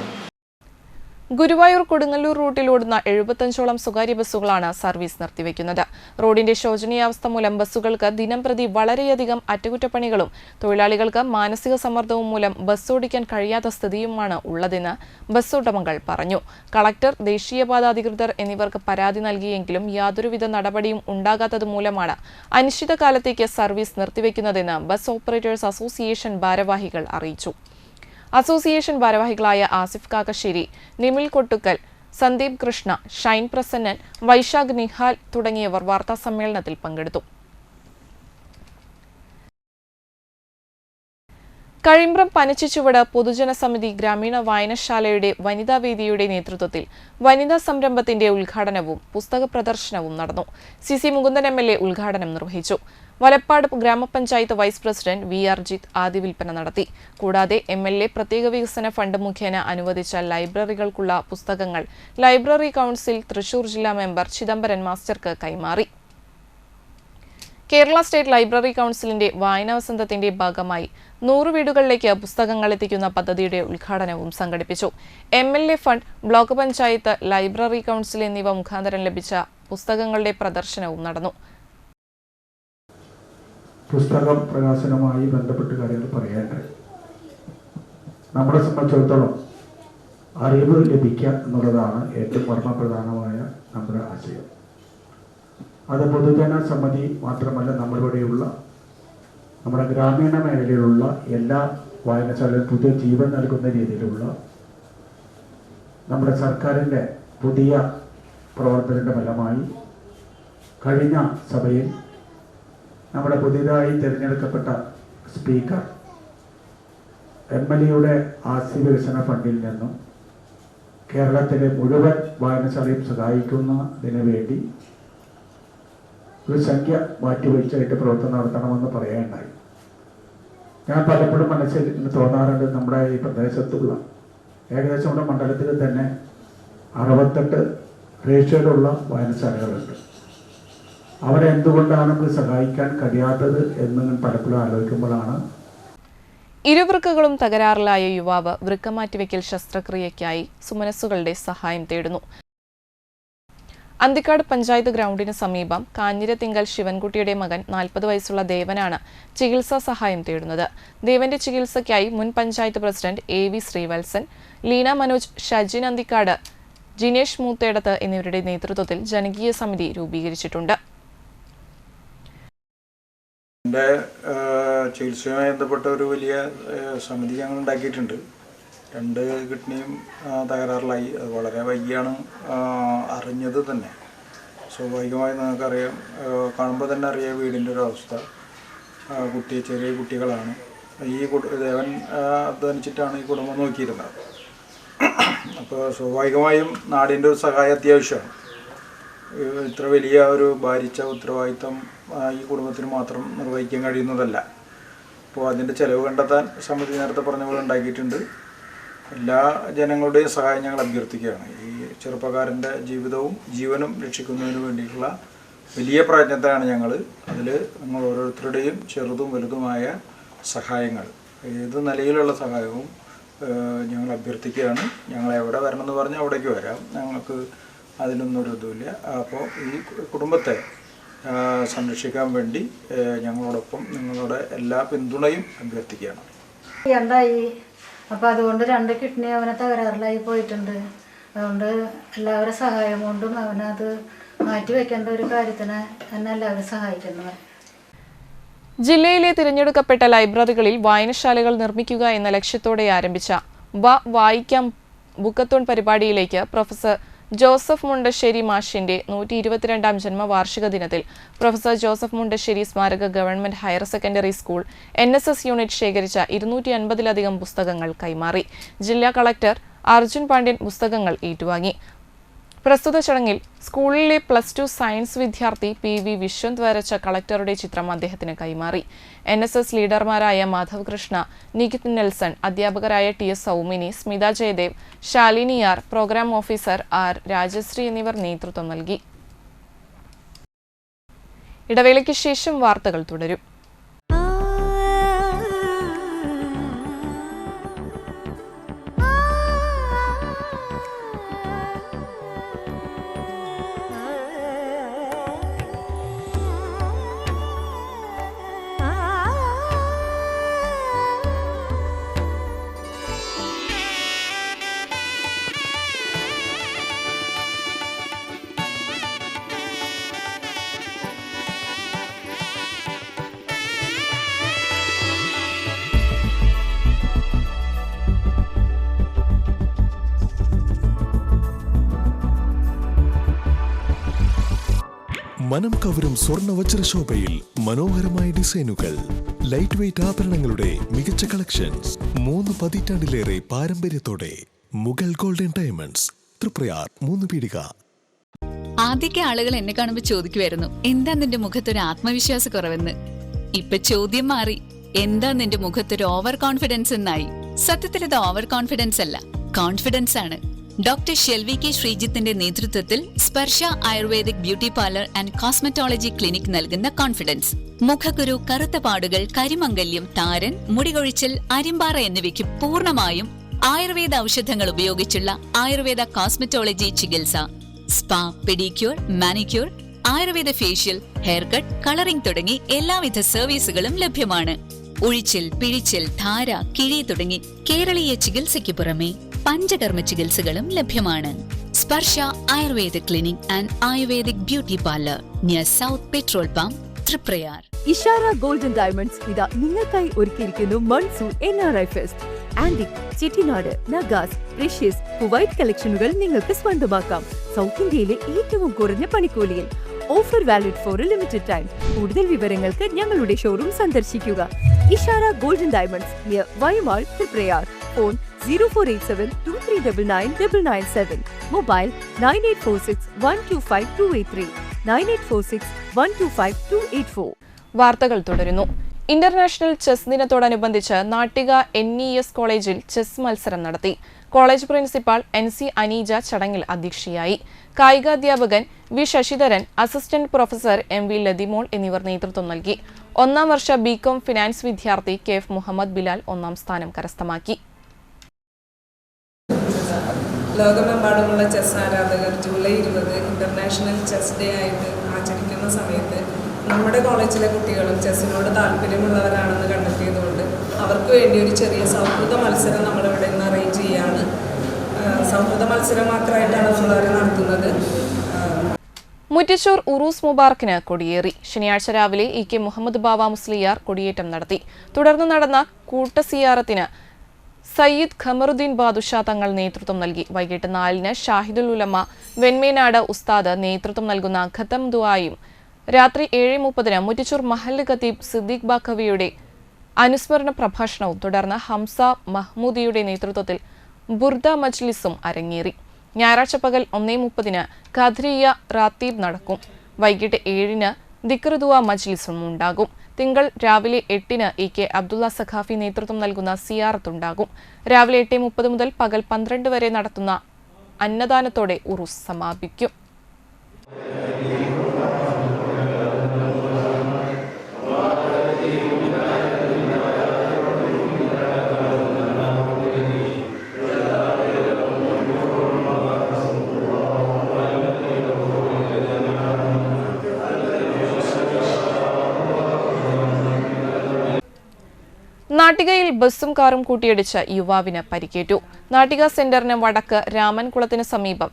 ഗുരുവായൂർ കൊടുങ്ങല്ലൂർ റൂട്ടിലോടുന്ന 75ഓളം സ്വകാര്യ ബസ്സുകളാണ് സർവീസ് നിർത്തിവെക്കുന്നത്. റോഡിന്റെ ശോചനീയാവസ്ഥ മൂലം ബസ്സുകൾക്ക് ദിനംപ്രതി വളരെയധികം അറ്റകുറ്റപ്പണികളും തൊഴിലാളികൾക്ക് മാനസിക സമ്മർദ്ദവും മൂലം ബസ് ഓടിക്കാൻ കഴിയാത്ത സ്ഥിതിയുമാണ് ഉള്ളതെന്ന് ബസ് ഉടമകൾ പറഞ്ഞു. കളക്ടർ, ദേശീയപാത അധികൃതർ എന്നിവർക്ക് പരാതി നൽകിയെങ്കിലും യാതൊരുവിധ നടപടിയും ഉണ്ടാകാത്തത് മൂലമാണ് അനിശ്ചിതകാലത്തേക്ക് സർവീസ് നിർത്തിവെക്കുന്നതെന്ന് ബസ് ഓപ്പറേറ്റേഴ്സ് അസോസിയേഷൻ ഭാരവാഹികൾ അറിയിച്ചു. അസോസിയേഷൻ ഭാരവാഹികളായ ആസിഫ് കാക്കശ്ശേരി, നിമിൽ കൊട്ടുക്കൽ, സന്ദീപ് കൃഷ്ണ, ഷൈൻ പ്രസന്നൻ, വൈശാഖ് നിഹാൽ തുടങ്ങിയവർ വാർത്താസമ്മേളനത്തിൽ പങ്കെടുത്തു. കഴിമ്പ്രം പനച്ചിച്ചുവട് പൊതുജന സമിതി ഗ്രാമീണ വായനശാലയുടെ വനിതാ വേദിയുടെ നേതൃത്വത്തിൽ വനിതാ സംരംഭത്തിന്റെ ഉദ്ഘാടനവും പുസ്തക പ്രദർശനവും നടന്നു. CC മുകുന്ദൻ MLA ഉദ്ഘാടനം നിർവഹിച്ചു. വലപ്പാട് ഗ്രാമപഞ്ചായത്ത് വൈസ് പ്രസിഡന്റ് VR ജിത്ത് ആദ്യ വിൽപ്പന നടത്തി. കൂടാതെ MLA പ്രത്യേക വികസന ഫണ്ട് മുഖേന അനുവദിച്ച ലൈബ്രറികൾക്കുള്ള പുസ്തകങ്ങൾ ലൈബ്രറി കൗൺസിൽ തൃശൂർ ജില്ലാ മെമ്പർ ചിദംബരൻ മാസ്റ്റർക്ക് കൈമാറി. കേരള സ്റ്റേറ്റ് ലൈബ്രറി കൗൺസിലിന്റെ വായനാവസന്തത്തിന്റെ ഭാഗമായി 100 വീടുകളിലേക്ക് പുസ്തകങ്ങൾ എത്തിക്കുന്ന പദ്ധതിയുടെ ഉദ്ഘാടനവും സംഘടിപ്പിച്ചു. MLA fund, block panchayat, library council എന്നിവ മുഖാന്തരം ലഭിച്ച പുസ്തകങ്ങളുടെ പ്രദർശനവും നടന്നു. പുസ്തകം പ്രകാശനവുമായി ബന്ധപ്പെട്ട് കാര്യങ്ങൾ പറയാനുണ്ട്. നമ്മളെ സംബന്ധിച്ചിടത്തോളം അറിവ് ലഭിക്കുക എന്നുള്ളതാണ് ഏറ്റവും മർമ്മപ്രധാനമായ നമ്മുടെ ആശയം. അത് പൊതുജന സമിതി മാത്രമല്ല, നമ്മളിവിടെയുള്ള നമ്മുടെ ഗ്രാമീണ മേഖലയിലുള്ള എല്ലാ വായനശാലയും പുതിയ ജീവൻ നൽകുന്ന രീതിയിലുള്ള നമ്മുടെ സർക്കാരിൻ്റെ പുതിയ പ്രവർത്തനത്തിൻ്റെ ഫലമായി കഴിഞ്ഞ സഭയിൽ നമ്മുടെ പുതിയതായി തിരഞ്ഞെടുക്കപ്പെട്ട സ്പീക്കർ MLAയുടെ ആസ്തി വികസന ഫണ്ടിൽ നിന്നും കേരളത്തിലെ മുഴുവൻ വായനശാലയും സഹായിക്കുന്നതിന് വേണ്ടി ഒരു സംഖ്യ മാറ്റിവെച്ചായിട്ട് പ്രവർത്തനം നടത്തണമെന്ന് പറയുകയുണ്ടായി. ഞാൻ പലപ്പോഴും മനസ്സിൽ തോന്നാറുണ്ട്, നമ്മുടെ ഈ പ്രദേശത്തുള്ള ഏകദേശം നമ്മുടെ മണ്ഡലത്തിൽ തന്നെ 68 റേഷ്യോയിലുള്ള വായനശാലകളുണ്ട്. അവരെ എന്തുകൊണ്ടാണ് നമുക്ക് സഹായിക്കാൻ കഴിയാത്തത് എന്ന് ഞാൻ പലപ്പോഴും ആലോചിക്കുമ്പോഴാണ്. ഇരുവൃക്കകളും തകരാറിലായ യുവാവ് വൃക്ക മാറ്റിവെക്കൽ ശസ്ത്രക്രിയയ്ക്കായി സുമനസ്സുകളുടെ സഹായം തേടുന്നു. അന്തിക്കാട് പഞ്ചായത്ത് ഗ്രൗണ്ടിന് സമീപം കാഞ്ഞിരത്തിങ്കൽ ശിവൻകുട്ടിയുടെ മകൻ 40 വയസ്സുള്ള ദേവനാണ് ചികിത്സാ സഹായം തേടുന്നത്. ദേവന്റെ ചികിത്സയ്ക്കായി മുൻ പഞ്ചായത്ത് പ്രസിഡന്റ് AV ശ്രീവത്സൻ, ലീന മനോജ്, ഷജിൻ അന്തിക്കാട്, ജിനേഷ് മൂത്തേടത്ത് എന്നിവരുടെ നേതൃത്വത്തിൽ ജനകീയ സമിതി രൂപീകരിച്ചിട്ടുണ്ട്. എൻ്റെ ചികിത്സയുമായി ബന്ധപ്പെട്ട ഒരു വലിയ സമിതി ഞങ്ങൾ ഉണ്ടാക്കിയിട്ടുണ്ട്. 2 കിഡ്നിയും തകരാറിലായി. അത് വളരെ വൈകിയാണ് അറിഞ്ഞത് തന്നെ. സ്വാഭാവികമായി നിങ്ങൾക്കറിയാം, കാണുമ്പോൾ തന്നെ അറിയാം വീടിൻ്റെ ഒരു അവസ്ഥ. ചെറിയ കുട്ടികളാണ്. ഈ ദേവൻ അധ്വാനിച്ചിട്ടാണ് ഈ കുടുംബം നോക്കിയിരുന്നത്. അപ്പോൾ സ്വാഭാവികമായും നാടിൻ്റെ ഒരു സഹായം അത്യാവശ്യമാണ്. ഇത്ര വലിയ ഒരു ഭാരിച്ച ഉത്തരവാദിത്വം ഈ കുടുംബത്തിന് മാത്രം നിർവഹിക്കാൻ കഴിയുന്നതല്ല. അപ്പോൾ അതിൻ്റെ ചിലവ് കണ്ടെത്താൻ സമിതി നേരത്തെ പറഞ്ഞ പോലെ ഉണ്ടാക്കിയിട്ടുണ്ട്. എല്ലാ ജനങ്ങളുടെയും സഹായം ഞങ്ങൾ അഭ്യർത്ഥിക്കുകയാണ്. ഈ ചെറുപ്പക്കാരൻ്റെ ജീവിതവും ജീവനും രക്ഷിക്കുന്നതിന് വേണ്ടിയിട്ടുള്ള വലിയ പ്രയത്നത്തിലാണ് ഞങ്ങൾ. അതിൽ നിങ്ങൾ ഓരോരുത്തരുടെയും ചെറുതും വലുതുമായ സഹായങ്ങൾ, ഏത് നിലയിലുള്ള സഹായവും ഞങ്ങൾ അഭ്യർത്ഥിക്കുകയാണ്. ഞങ്ങൾ എവിടെ വരണമെന്ന് പറഞ്ഞാൽ അവിടേക്ക് വരാം. ഞങ്ങൾക്ക് അതിനൊന്നും ഒരു ഇതുമില്ല. അപ്പോൾ ഈ കുടുംബത്തെ സംരക്ഷിക്കാൻ വേണ്ടി ഞങ്ങളോടൊപ്പം നിങ്ങളുടെ എല്ലാ പിന്തുണയും അഭ്യർത്ഥിക്കുകയാണ്. അപ്പോൾ അതുകൊണ്ട് 2 കിഡ്നി അവനെ തകരാറിലായി പോയിട്ടുണ്ട്. അതുകൊണ്ട് എല്ലാവരുടെ സഹായം കൊണ്ടും അവനത് മാറ്റിവെക്കേണ്ട ഒരു കാര്യത്തിന് തന്നെ എല്ലാവരും സഹായിക്കുന്നത്. ജില്ലയിലെ തിരഞ്ഞെടുക്കപ്പെട്ട ലൈബ്രറികളിൽ വായനശാലകൾ നിർമ്മിക്കുക എന്ന ലക്ഷ്യത്തോടെ ആരംഭിച്ച വായിക്കാം ബുക്കത്തോൺ പരിപാടിയിലേക്ക് പ്രൊഫസർ ജോസഫ് മുണ്ടശ്ശേരി മാഷിന്റെ 122ാം ജന്മവാർഷിക ദിനത്തിൽ പ്രൊഫസർ ജോസഫ് മുണ്ടശ്ശേരി സ്മാരക government higher secondary school NSS unit ശേഖരിച്ച 250ലധികം പുസ്തകങ്ങൾ കൈമാറി. ജില്ലാ കളക്ടർ അർജുൻ പാണ്ഡ്യൻ പുസ്തകങ്ങൾ ഏറ്റുവാങ്ങി. പ്രസ്തുത ചടങ്ങിൽ സ്കൂളിലെ +2 സയൻസ് വിദ്യാർത്ഥി PV വിശ്വന്ത് വരച്ച കളക്ടറുടെ ചിത്രം അദ്ദേഹത്തിന് കൈമാറി. NSS ലീഡർമാരായ മാധവ് കൃഷ്ണ, നികിത് നെൽസൺ, അധ്യാപകരായ TS Saumini, Smitha Jayadev, Shalini R, program officer R Rajashree എന്നിവർ നേതൃത്വം നൽകി. ഇടവേളയ്ക്ക് ശേഷം വാർത്തകൾ തുടരും. മനം കവരും സ്വർണ്ണ വജ്രശോഭയിൽ മനോഹരമായ ഡിസൈനുകൾ. ലൈറ്റ് വെയ്റ്റ് ആഭരണങ്ങളുടെ മികച്ച കളക്ഷൻസ് 3 പതിറ്റാണ്ടിലേറെ പാരമ്പര്യത്തോടെ മുഗൾ ഗോൾഡൻ ഡയമണ്ട്സ് തൃപ്രയാർ 3 പീടിക. ആദ്യമൊക്കെ ആളുകൾ എന്നെ കാണുമ്പോൾ ചോദിക്കുമായിരുന്നു, എന്താ നിന്റെ മുഖത്തൊരു ആത്മവിശ്വാസ കുറവെന്ന്. ഇപ്പൊ ചോദ്യം മാറി, എന്താ നിന്റെ മുഖത്തൊരു ഓവർ കോൺഫിഡൻസ് എന്നായി. സത്യത്തിൽ ഇത് ഓവർ കോൺഫിഡൻസ് അല്ല, കോൺഫിഡൻസ് ആണ്. ഡോക്ടർ ഷെൽവി കെ ശ്രീജിത്തിന്റെ നേതൃത്വത്തിൽ Sparsha Ayurvedic beauty parlour and cosmetology clinic നൽകുന്ന കോൺഫിഡൻസ്. മുഖക്കുരു, കറുത്ത പാടുകൾ, കരിമംഗല്യം, താരൻ, മുടികൊഴിച്ചിൽ, അരിമ്പാറ എന്നിവയ്ക്ക് പൂർണ്ണമായും ആയുർവേദ ഔഷധങ്ങൾ ഉപയോഗിച്ചുള്ള ആയുർവേദ കോസ്മെറ്റോളജി ചികിത്സ. Spa, pedicure, manicure, Ayurveda facial, hair cut, colouring തുടങ്ങി എല്ലാവിധ സർവീസുകളും ലഭ്യമാണ്. ഉഴിച്ചിൽ, പിഴിച്ചിൽ, ധാര, കിഴി തുടങ്ങി കേരളീയ ചികിത്സയ്ക്ക് പുറമെ പഞ്ചകർമ്മ ചികിത്സകളും ലഭ്യമാണ്. Sparsha Ayurveda clinic and Ayurvedic beauty parlour near south petrol pump, Triprayar. Ishara golden diamonds ഇതാ നിങ്ങൾക്കായി ഒരുക്കിയിരിക്കുന്നു monsoon NRI fest. Antique, Chettinad, Nagas, precious, Kuwait കളക്ഷനുകൾ നിങ്ങൾക്ക് സ്വന്തമാക്കാം. സൗത്ത് ഇന്ത്യയിലെ ഏറ്റവും കുറഞ്ഞ പണിക്കൂലിയിൽ. Offer valid for a limited time. കൂടുതൽ വിവരങ്ങൾക്ക് ഞങ്ങളുടെ ഷോറൂം സന്ദർശിക്കുക. Ishara golden diamonds near Y mall, Triprayar. Phone 0487239997. Mobile 9846125283, 9846125284. വാർത്തകൾ തുടരുന്നു. ഇന്റർനാഷണൽ ചെസ് ദിനത്തോടനുബന്ധിച്ച് നാട്ടിക NES കോളേജിൽ ചെസ് മത്സരം നടത്തി. കോളേജ് പ്രിൻസിപ്പാൾ NC അനീജ ചടങ്ങിൽ അധ്യക്ഷയായി. കായികാധ്യാപകൻ V Sasidharan, assistant professor MV Lathimol എന്നിവർ നേതൃത്വം നൽകി. 1ാം വർഷ BCom ഫിനാൻസ് വിദ്യാർത്ഥി KF മുഹമ്മദ് ബിലാൽ 1ാം സ്ഥാനം കരസ്ഥമാക്കി. ലോകമെമ്പാടുമുള്ള ചെസ് ആരാധകർ ജൂലൈ 20 ഇന്റർനാഷണൽ ചെസ് ഡേ ആയിട്ട് ആചരിക്കുന്ന സമയത്ത് നമ്മുടെ കോളേജിലെ കുട്ടികളും ചെസ്സിനോട് താല്പര്യമുള്ളവരാണെന്ന് കണ്ടെത്തിയതുകൊണ്ട് അവർക്ക് വേണ്ടി ഒരു ചെറിയ സൗഹൃദ മത്സരം നമ്മളിവിടെ നിന്ന് അറേഞ്ച് ചെയ്യുകയാണ്. സൗഹൃദ മത്സരം മാത്രമായിട്ടാണ് നമ്മളവരെ നടത്തുന്നത്. മുറ്റച്ചൂർ ഉറൂസ് മുബാറക്കിന് കൊടിയേറി. ശനിയാഴ്ച രാവിലെ EK മുഹമ്മദ് ബാവ മുസ്ലിയാർ കൊടിയേറ്റം നടത്തി. തുടർന്ന് നടന്ന കൂട്ടസിയാറത്തിന് സയ്യിദ് ഖമറുദ്ദീൻ ബാദുഷാ തങ്ങൾ നേതൃത്വം നൽകി. വൈകിട്ട് 4-ന് ഷാഹിദുൽ ഉലമ വെൺമേനാട് ഉസ്താദ് നേതൃത്വം നൽകുന്ന ഖത്തം ദുആയും രാത്രി 7:30-ന് മുറ്റച്ചൂർ മഹല്ല് ഖത്തീബ് സിദ്ദീഖ് ബാഖവിയുടെ അനുസ്മരണ പ്രഭാഷണവും തുടർന്ന് ഹംസ മഹ്മൂദിയുടെ നേതൃത്വത്തിൽ ബുർദ മജ്ലിസും അരങ്ങേറി. ഞായറാഴ്ച പകൽ 1:30-ന് ഖദ്രിയ റാത്തീബ് നടക്കും. വൈകിട്ട് 7-ന് ദിക്ർ ദുആ മജ്ലിസും ഉണ്ടാകും. തിങ്കൾ രാവിലെ 8-ന് EK അബ്ദുള്ള സഖാഫി നേതൃത്വം നൽകുന്ന സിയാറത്ത് ഉണ്ടാകും. രാവിലെ 8:30 മുതൽ പകൽ 12 വരെ നടത്തുന്ന അന്നദാനത്തോടെ ഉറൂസ് സമാപിക്കും. നാട്ടികയിൽ ബസ്സും കാറും കൂട്ടിയിടിച്ച് യുവാവിന് പരിക്കേറ്റു. നാട്ടിക സെന്ററിന് വടക്ക് രാമൻകുളത്തിന് സമീപം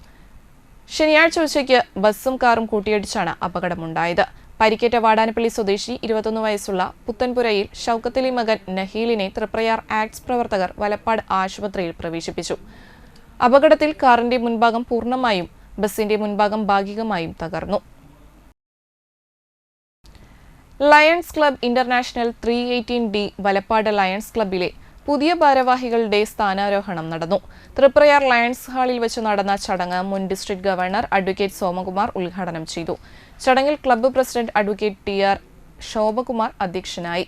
ശനിയാഴ്ച ഉച്ചയ്ക്ക് ബസ്സും കാറും കൂട്ടിയിടിച്ചാണ് അപകടമുണ്ടായത്. പരിക്കേറ്റ വാടാനപ്പള്ളി സ്വദേശി 21 വയസ്സുള്ള പുത്തൻപുരയിൽ ഷൗക്കത്തലി മകൻ നഹീലിനെ തൃപ്രയാർ ആക്ട്സ് പ്രവർത്തകർ വലപ്പാട് ആശുപത്രിയിൽ പ്രവേശിപ്പിച്ചു. അപകടത്തിൽ കാറിന്റെ മുൻഭാഗം പൂർണ്ണമായും ബസിന്റെ മുൻഭാഗം ഭാഗികമായും തകർന്നു. Lions club international 318D Valappad lions ക്ലബിലെ പുതിയ ഭാരവാഹികളുടെ സ്ഥാനാരോഹണം നടന്നു. തൃപ്രയാർ ലയൺസ് ഹാളിൽ വെച്ച് നടന്ന ചടങ്ങ് മുൻ ഡിസ്ട്രിക്ട് ഗവർണർ അഡ്വക്കേറ്റ് സോമകുമാർ ഉദ്ഘാടനം ചെയ്തു. ചടങ്ങിൽ club president advocate TR Shobhakumar അധ്യക്ഷനായി.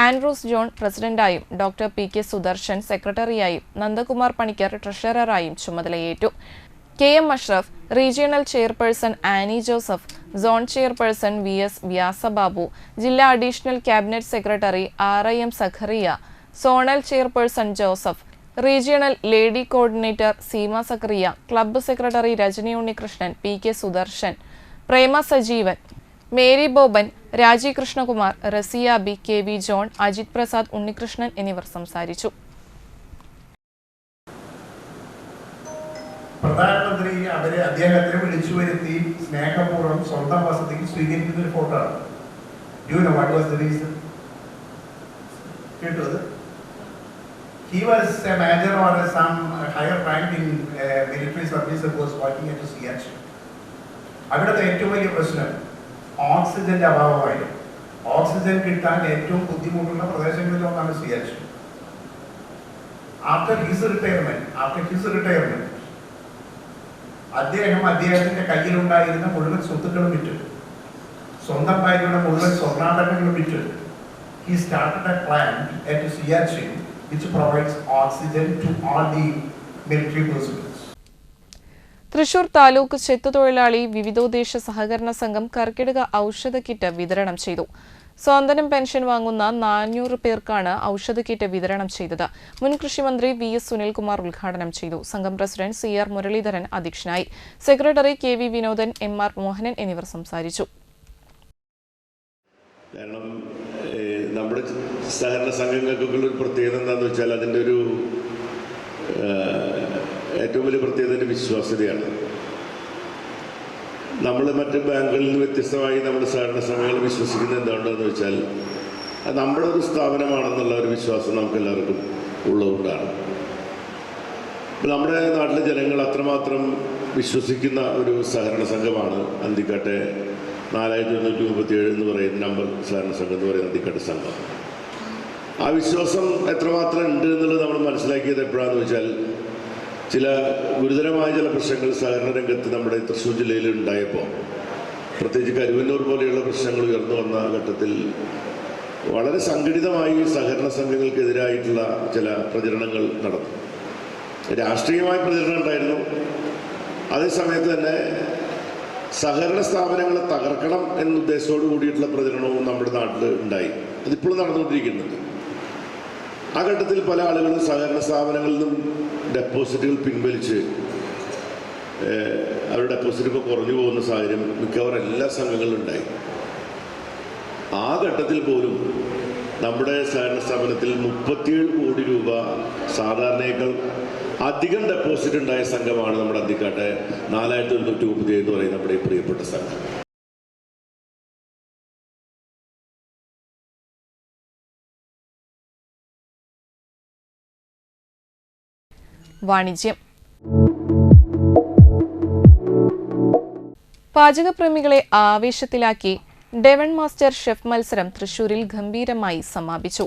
ആൻഡ്രൂസ് ജോൺ പ്രസിഡന്റായും ഡോക്ടർ PK സുദർശൻ സെക്രട്ടറിയായും നന്ദകുമാർ പണിക്കർ ട്രഷററായും ചുമതലയേറ്റു. KM Ashraf, regional chairperson Annie Joseph, zone chairperson VS Vyasababu, ജില്ലാ additional cabinet secretary RIM Zacharia, zonal chairperson Joseph, regional lady coordinator Seema Zacharia, club secretary Rajani Unnikrishnan, PK Sudarshan, Prema Sajeevan, Mary Boban, Raji Krishnakumar, Raziabi, KV John, Ajith Prasad, Unnikrishnan എന്നിവർ സംസാരിച്ചു. പ്രധാനമന്ത്രി അദ്ദേഹത്തെ വിളിച്ചു വരുത്തി സ്നേഹപൂർവ്വം സ്വന്തം വസതിയിൽ സ്വീകരിക്കുന്ന ഒരു ഫോട്ടോ ആണ്. കേട്ടത് he was a major or some higher rank in military service that was working at CH. അവിടുത്തെ ഏറ്റവും വലിയ പ്രശ്നം ഓക്സിജന്റെ അഭാവമായിരുന്നു. ഓക്സിജൻ കിട്ടാൻ ഏറ്റവും ബുദ്ധിമുട്ടുള്ള പ്രദേശങ്ങളിൽ ഒന്നാണ് സിയാച്ചിൻ. ആഫ്റ്റർ ഹിസ് റിട്ടയർമെന്റ് അദ്ദേഹത്തിന്റെ കയ്യിലുണ്ടായിരുന്ന മുഴുവൻ സ്വത്തുക്കളും വിറ്റ്, സ്വന്തം ഭാര്യയുടെ മുഴുവൻ സ്വർണ്ണാഭരണങ്ങളും വിറ്റ്, he started a plant at Siachen which provides oxygen to all the military personnel. Thrissur taluk ചെത്തുതൊഴിലാളി വിവിധോദ്ദേശ സഹകരണ സംഘം കർക്കിടക ഔഷധ കിറ്റ് വിതരണം ചെയ്തു. സ്വാതന്ത്ര്യം പെൻഷൻ വാങ്ങുന്ന 400 പേർക്കാണ് ഔഷധ കിറ്റ് വിതരണം ചെയ്തത്. മുൻ കൃഷിമന്ത്രി VS സുനിൽകുമാർ ഉദ്ഘാടനം ചെയ്തു. സംഘം പ്രസിഡന്റ് CR മുരളീധരൻ അധ്യക്ഷനായി. Secretary KV Vinodan, MR Mohanan എന്നിവർ സംസാരിച്ചു. കാരണം നമ്മുടെ സഹകരണ സംഘങ്ങൾക്കൊക്കെ ഒരു പ്രത്യേകത എന്താണെന്ന് വെച്ചാൽ അതിൻ്റെ ഒരു ഏറ്റവും വലിയ പ്രത്യേകത വിശ്വാസ്യതയാണ്. നമ്മൾ മറ്റ് ബാങ്കുകളിൽ നിന്ന് വ്യത്യസ്തമായി നമ്മുടെ സഹകരണ സംഘങ്ങൾ വിശ്വസിക്കുന്നത് എന്താണെന്ന് വെച്ചാൽ അത് നമ്മുടെ ഒരു സ്ഥാപനമാണെന്നുള്ള ഒരു വിശ്വാസം നമുക്ക് എല്ലാവർക്കും ഉള്ളതുകൊണ്ടാണ്. നമ്മുടെ നാട്ടിലെ ജനങ്ങൾ അത്രമാത്രം വിശ്വസിക്കുന്ന ഒരു സഹകരണ സംഘമാണ് അന്തിക്കാട്ടെ 4137 എന്ന് പറയുന്ന നമ്പർ സഹകരണ സംഘം എന്ന് പറയുന്ന അന്തിക്കാട്ട് സംഘം. ആ വിശ്വാസം എത്രമാത്രം ഉണ്ട് എന്നുള്ളത് നമ്മൾ മനസ്സിലാക്കിയത് എപ്പോഴാണെന്ന് വെച്ചാൽ ചില ഗുരുതരമായ ചില പ്രശ്നങ്ങൾ സഹകരണ രംഗത്ത് നമ്മുടെ തൃശ്ശൂർ ജില്ലയിൽ ഉണ്ടായപ്പോൾ, പ്രത്യേകിച്ച് കരുവന്നൂർ പോലെയുള്ള പ്രശ്നങ്ങൾ ഉയർന്നു വന്ന ഘട്ടത്തിൽ വളരെ സംഘടിതമായി സഹകരണ സംഘങ്ങൾക്കെതിരായിട്ടുള്ള ചില പ്രചരണങ്ങൾ നടന്നു. രാഷ്ട്രീയമായ പ്രചരണം ഉണ്ടായിരുന്നു. അതേസമയത്ത് തന്നെ സഹകരണ സ്ഥാപനങ്ങളെ തകർക്കണം എന്ന ഉദ്ദേശത്തോടു കൂടിയിട്ടുള്ള പ്രചരണവും നമ്മുടെ നാട്ടിൽ ഉണ്ടായി. അതിപ്പോഴും നടന്നുകൊണ്ടിരിക്കുന്നുണ്ട്. ആ ഘട്ടത്തിൽ പല ആളുകളും സഹകരണ സ്ഥാപനങ്ങളിൽ നിന്നും ഡെപ്പോസിറ്റുകൾ പിൻവലിച്ച് അവരുടെ ഡെപ്പോസിറ്റ് ഇപ്പോൾ കുറഞ്ഞു പോകുന്ന സാഹചര്യം മിക്കവാറും എല്ലാ സംഘങ്ങളിലും ഉണ്ടായി. ആ ഘട്ടത്തിൽ പോലും നമ്മുടെ സഹകരണ സ്ഥാപനത്തിൽ 37 കോടി രൂപ സാധാരണയേക്കാൾ അധികം ഡെപ്പോസിറ്റ് ഉണ്ടായ സംഘമാണ് നമ്മുടെ അന്തിക്കാട്ടെ 4137 എന്ന് പറയുന്ന നമ്മുടെ പ്രിയപ്പെട്ട സംഘം. വാണിജ്യം. പാചകപ്രേമികളെ ആവേശത്തിലാക്കി ഡെവൺ മാസ്റ്റർ ഷെഫ് മത്സരം തൃശൂരിൽ ഗംഭീരമായി സമാപിച്ചു.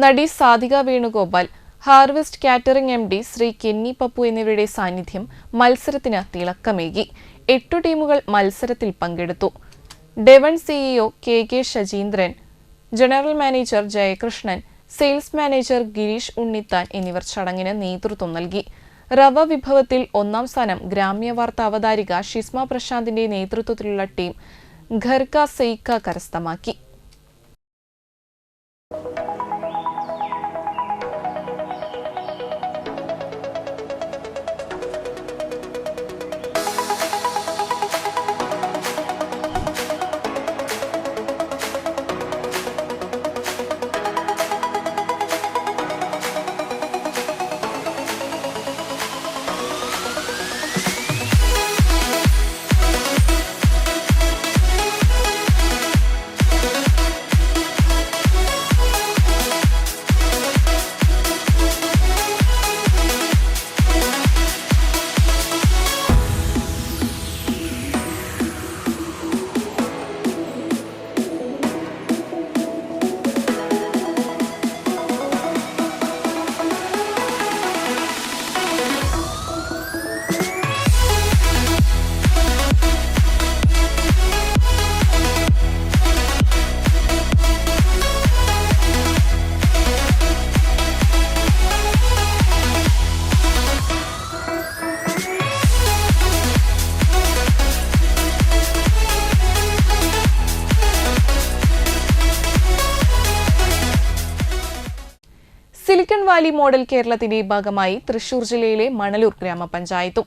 നടി Sadhika Venugopal, harvest catering MD Shri Kenny Pappu എന്നിവരുടെ സാന്നിധ്യം മത്സരത്തിന് തിളക്കമേകി. 8 ടീമുകൾ മത്സരത്തിൽ പങ്കെടുത്തു. Devon CEO KK Shajeendran, general manager Jayakrishnan, sales manager Girish Unnithan എന്നിവർ ചടങ്ങിന് നേതൃത്വം നൽകി. റവ വിഭവത്തിൽ 1ാം സ്ഥാനം ഗ്രാമ്യ വാർത്ത അവതാരിക ഷിസ്മ പ്രശാന്തിന്റെ നേതൃത്വത്തിലുള്ള ടീം ഘർക സെയ്ക്ക കരസ്ഥമാക്കി. സിലിക്കൺ വാലി മോഡൽ കേരളത്തിന്റെ ഭാഗമായി തൃശൂർ ജില്ലയിലെ മണലൂർ ഗ്രാമപഞ്ചായത്തും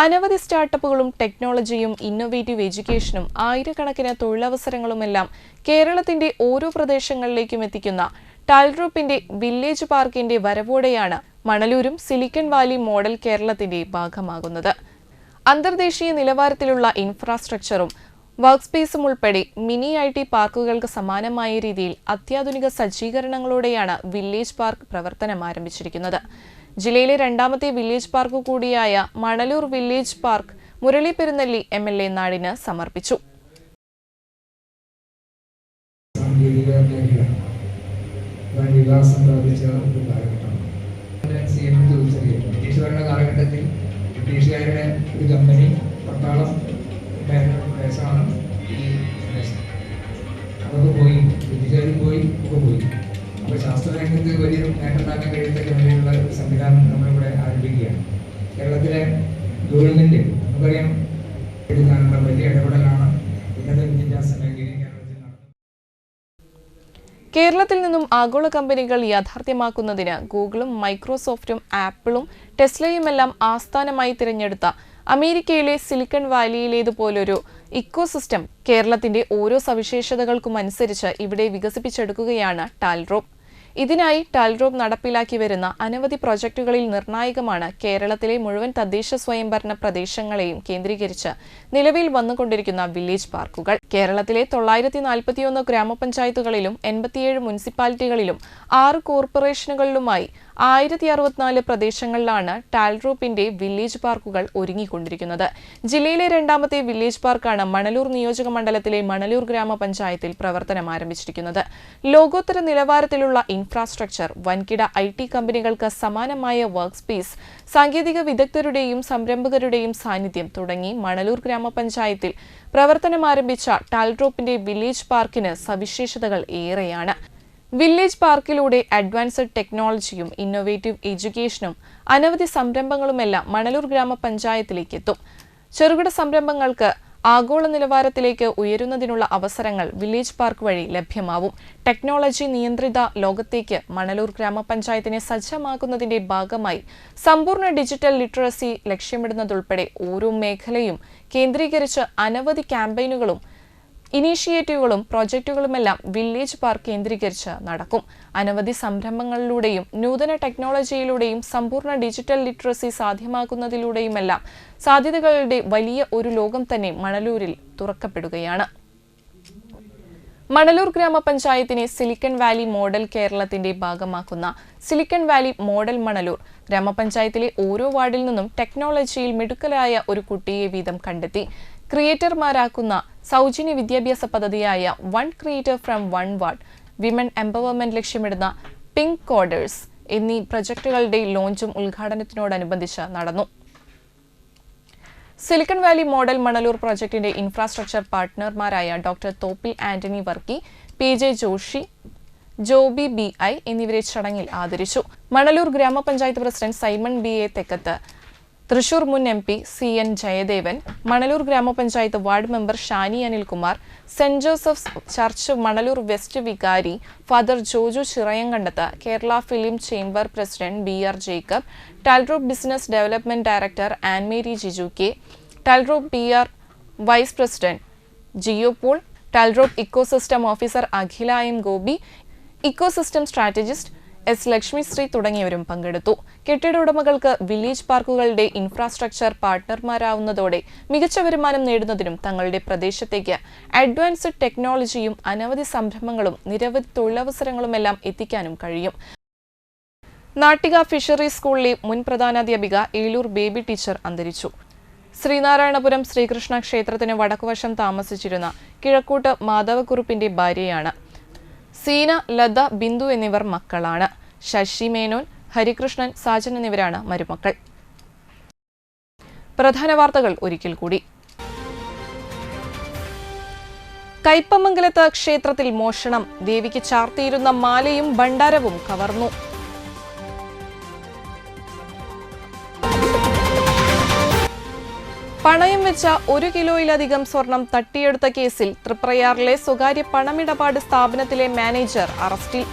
അനവധി സ്റ്റാർട്ടപ്പുകളും ടെക്നോളജിയും ഇന്നൊവേറ്റീവ് എഡ്യൂക്കേഷനും ആയിരക്കണക്കിന് തൊഴിലവസരങ്ങളുമെല്ലാം കേരളത്തിന്റെ ഓരോ പ്രദേശങ്ങളിലേക്കും എത്തിക്കുന്ന ടാൽഗ്രൂപ്പിന്റെ വില്ലേജ് പാർക്കിന്റെ വരവോടെയാണ് മണലൂരും സിലിക്കൺ വാലി മോഡൽ കേരളത്തിന്റെ ഭാഗമാകുന്നത്. അന്തർദേശീയ നിലവാരത്തിലുള്ള ഇൻഫ്രാസ്ട്രക്ചറും വർക്ക് സ്പേസും ഉൾപ്പെടെ മിനി IT പാർക്കുകൾക്ക് സമാനമായ രീതിയിൽ അത്യാധുനിക സജ്ജീകരണങ്ങളോടെയാണ് വില്ലേജ് പാർക്ക് പ്രവർത്തനം ആരംഭിച്ചിരിക്കുന്നത്. ജില്ലയിലെ രണ്ടാമത്തെ വില്ലേജ് പാർക്ക് കൂടിയായ Manalur village park Murali Perunnelli MLA നാടിന് സമർപ്പിച്ചു. കാലഘട്ടത്തിൽ ബ്രിട്ടീഷുകാരുടെ ഒരു കമ്പനി പട്ടാളം പ്രദേശമാണ് ഈ പ്രദേശം. അതൊക്കെ പോയി, ബ്രിട്ടീഷുകാരും പോയി, ഒക്കെ പോയി. അപ്പോൾ ശാസ്ത്രരംഗത്ത് വലിയ നേട്ടമുണ്ടാക്കാൻ കഴിയത്തക്ക നിലയിലുള്ള ഒരു സംവിധാനം നമ്മളിവിടെ ആരംഭിക്കുകയാണ്. കേരളത്തിലെ ഗവൺമെൻറ് നമുക്കറിയാം എടുക്കാനുള്ള വലിയ ഇടപെടലാണ് ഉന്നത വിദ്യാഭ്യാസ മേഖലയിൽ കേരളത്തിൽ നിന്നും ആഗോള കമ്പനികൾ യാഥാർത്ഥ്യമാക്കുന്നതിന് ഗൂഗിളും മൈക്രോസോഫ്റ്റും ആപ്പിളും ടെസ്ലയുമെല്ലാം ആസ്ഥാനമായി തിരഞ്ഞെടുത്ത അമേരിക്കയിലെ സിലിക്കൺ വാലിയിലേതുപോലൊരു ഇക്കോസിസ്റ്റം കേരളത്തിന്റെ ഓരോ സവിശേഷതകൾക്കും അനുസരിച്ച് ഇവിടെ വികസിപ്പിച്ചെടുക്കുകയാണ് ടാൽഡ്രോപ്പ്. ഇതിനായി ടാൽഡ്രോപ്പ് നടപ്പിലാക്കി വരുന്ന അനവധി പ്രൊജക്ടുകളിൽ നിർണായകമാണ് കേരളത്തിലെ മുഴുവൻ തദ്ദേശ സ്വയംഭരണ പ്രദേശങ്ങളെയും കേന്ദ്രീകരിച്ച് നിലവിൽ വന്നുകൊണ്ടിരിക്കുന്ന വില്ലേജ് പാർക്കുകൾ. കേരളത്തിലെ 941 ഗ്രാമപഞ്ചായത്തുകളിലും 87 മുനിസിപ്പാലിറ്റികളിലും 6 കോർപ്പറേഷനുകളിലുമായി 1064 പ്രദേശങ്ങളിലാണ് ടാൽഡ്രോപ്പിന്റെ വില്ലേജ് പാർക്കുകൾ ഒരുങ്ങിക്കൊണ്ടിരിക്കുന്നത്. ജില്ലയിലെ രണ്ടാമത്തെ വില്ലേജ് പാർക്കാണ് മണലൂർ നിയോജക മണ്ഡലത്തിലെ മണലൂർ ഗ്രാമപഞ്ചായത്തിൽ പ്രവർത്തനം ആരംഭിച്ചിരിക്കുന്നത്. ലോകോത്തര നിലവാരത്തിലുള്ള ഇൻഫ്രാസ്ട്രക്ചർ, വൻകിട IT കമ്പനികൾക്ക് സമാനമായ വർക്ക് സ്പേസ്, സാങ്കേതിക വിദഗ്ധരുടെയും സംരംഭകരുടെയും സാന്നിധ്യം തുടങ്ങി മണലൂർ ഗ്രാമപഞ്ചായത്തിൽ പ്രവർത്തനം ആരംഭിച്ച ടാൽഡ്രോപ്പിന്റെ വില്ലേജ് പാർക്കിന് സവിശേഷതകൾ ഏറെയാണ്. വില്ലേജ് പാർക്കിലൂടെ അഡ്വാൻസ്ഡ് ടെക്നോളജിയും ഇന്നൊവേറ്റീവ് എഡ്യൂക്കേഷനും അനവധി സംരംഭങ്ങളുമെല്ലാം മണലൂർ ഗ്രാമപഞ്ചായത്തിലേക്ക് എത്തും. ചെറുകിട സംരംഭങ്ങൾക്ക് ആഗോള നിലവാരത്തിലേക്ക് ഉയരുന്നതിനുള്ള അവസരങ്ങൾ വില്ലേജ് പാർക്ക് വഴി ലഭ്യമാവും. ടെക്നോളജി നിയന്ത്രിത ലോകത്തേക്ക് മണലൂർ ഗ്രാമപഞ്ചായത്തിനെ സജ്ജമാക്കുന്നതിന്റെ ഭാഗമായി സമ്പൂർണ്ണ ഡിജിറ്റൽ ലിറ്ററസി ലക്ഷ്യമിടുന്നതുൾപ്പെടെ ഓരോ മേഖലയും കേന്ദ്രീകരിച്ച് അനവധി ക്യാമ്പയിനുകളും ഇനീഷ്യേറ്റീവുകളും പ്രോജക്റ്റുകളുമെല്ലാം വില്ലേജ് പാർക്ക് കേന്ദ്രീകരിച്ച് നടക്കും. അനവധി സംരംഭങ്ങളിലൂടെയും നൂതന ടെക്നോളജിയിലൂടെയും സമ്പൂർണ്ണ ഡിജിറ്റൽ ലിറ്ററസി സാധ്യമാക്കുന്നതിലൂടെയുമെല്ലാം സാധ്യതകളുടെ വലിയ ഒരു ലോകം തന്നെ മണലൂരിൽ തുറക്കപ്പെടുകയാണ്. മണലൂർ ഗ്രാമപഞ്ചായത്തിനെ സിലിക്കൺ വാലി മോഡൽ കേരളത്തിന്റെ ഭാഗമാക്കുന്ന സിലിക്കൺ വാലി മോഡൽ മണലൂർ ഗ്രാമപഞ്ചായത്തിലെ ഓരോ വാർഡിൽ നിന്നും ടെക്നോളജിയിൽ മിടുക്കലായ ഒരു കുട്ടിയെ വീതം കണ്ടെത്തി ക്രിയേറ്റർമാരാക്കുന്ന സൗജന്യ വിദ്യാഭ്യാസ പദ്ധതിയായ one creator from one ward, women empowerment ലക്ഷ്യമിടുന്ന പിങ്ക് കോഡേഴ്സ് എന്നീ പ്രൊജക്ടുകളുടെ ലോഞ്ചും ഉദ്ഘാടനത്തിനോടനുബന്ധിച്ച് നടന്നു. സിലിക്കൺ വാലി മോഡൽ മണലൂർ പ്രൊജക്ടിന്റെ ഇൻഫ്രാസ്ട്രക്ചർ പാർട്ട്ണർമാരായ doctor Thoppil Antony Varkey, PJ Joshy, Joby BI എന്നിവരെ ചടങ്ങിൽ ആദരിച്ചു. മണലൂർ ഗ്രാമപഞ്ചായത്ത് president Simon BA Thekkath, Thrissur മുൻ MP CN ജയദേവൻ, മണലൂർ ഗ്രാമപഞ്ചായത്ത് ward member Shani Anilkumar, saint Joseph's church Manalur west വികാരി father Joju Chirayankandath, Kerala film chamber president BR Jacob, Talrop business development director Annmary Jiju K, Taldrop PR vice president Jio Paul, Taldrop ecosystem officer Akhila M Gopi, ecosystem strategist S Lakshmisree തുടങ്ങിയവരും പങ്കെടുത്തു. കെട്ടിട ഉടമകൾക്ക് village പാർക്കുകളുടെ infrastructure പാർട്ട്ണർമാരാവുന്നതോടെ മികച്ച വരുമാനം നേടുന്നതിനും തങ്ങളുടെ പ്രദേശത്തേക്ക് അഡ്വാൻസ്ഡ് ടെക്നോളജിയും അനവധി സംരംഭങ്ങളും നിരവധി തൊഴിലവസരങ്ങളുമെല്ലാം എത്തിക്കാനും കഴിയും. നാട്ടിക ഫിഷറീസ് സ്കൂളിലെ മുൻ പ്രധാനാധ്യാപിക ഏലൂർ ബേബി ടീച്ചർ അന്തരിച്ചു. ശ്രീനാരായണപുരം ശ്രീകൃഷ്ണ ക്ഷേത്രത്തിന് വടക്കുവശം താമസിച്ചിരുന്ന കിഴക്കൂട്ട് മാധവക്കുറുപ്പിന്റെ ഭാര്യയാണ്. സീന, ലത, ബിന്ദു എന്നിവർ മക്കളാണ്. ശശി മേനോൻ, ഹരികൃഷ്ണൻ, സാജൻ എന്നിവരാണ് മരുമക്കൾ. പ്രധാന വാർത്തകൾ ഒരിക്കൽ കൂടി. കയ്പമംഗലത്ത് ക്ഷേത്രത്തിൽ മോഷണം, ദേവിക്ക് ചാർത്തിയിരുന്ന മാലയും ഭണ്ഡാരവും കവർന്നു. പണയം വെച്ച 1 കിലോയിലധികം സ്വർണം തട്ടിയെടുത്ത കേസിൽ തൃപ്രയാറിലെ സ്വകാര്യ പണമിടപാട് സ്ഥാപനത്തിലെ മാനേജർ അറസ്റ്റിൽ.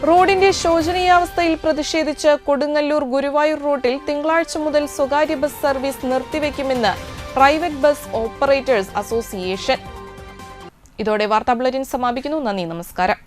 റോഡിന്റെ ശോചനീയാവസ്ഥയിൽ പ്രതിഷേധിച്ച് കൊടുങ്ങല്ലൂർ ഗുരുവായൂർ റൂട്ടിൽ തിങ്കളാഴ്ച മുതൽ സ്വകാര്യ ബസ് സർവീസ് നിർത്തിവെക്കുമെന്ന് പ്രൈവറ്റ് ബസ് ഓപ്പറേറ്റേഴ്സ് അസോസിയേഷൻ. ഇതോടെ വാർത്താ ബുള്ളറ്റിൻ സമാപിക്കുന്നു. നന്ദി, നമസ്കാരം.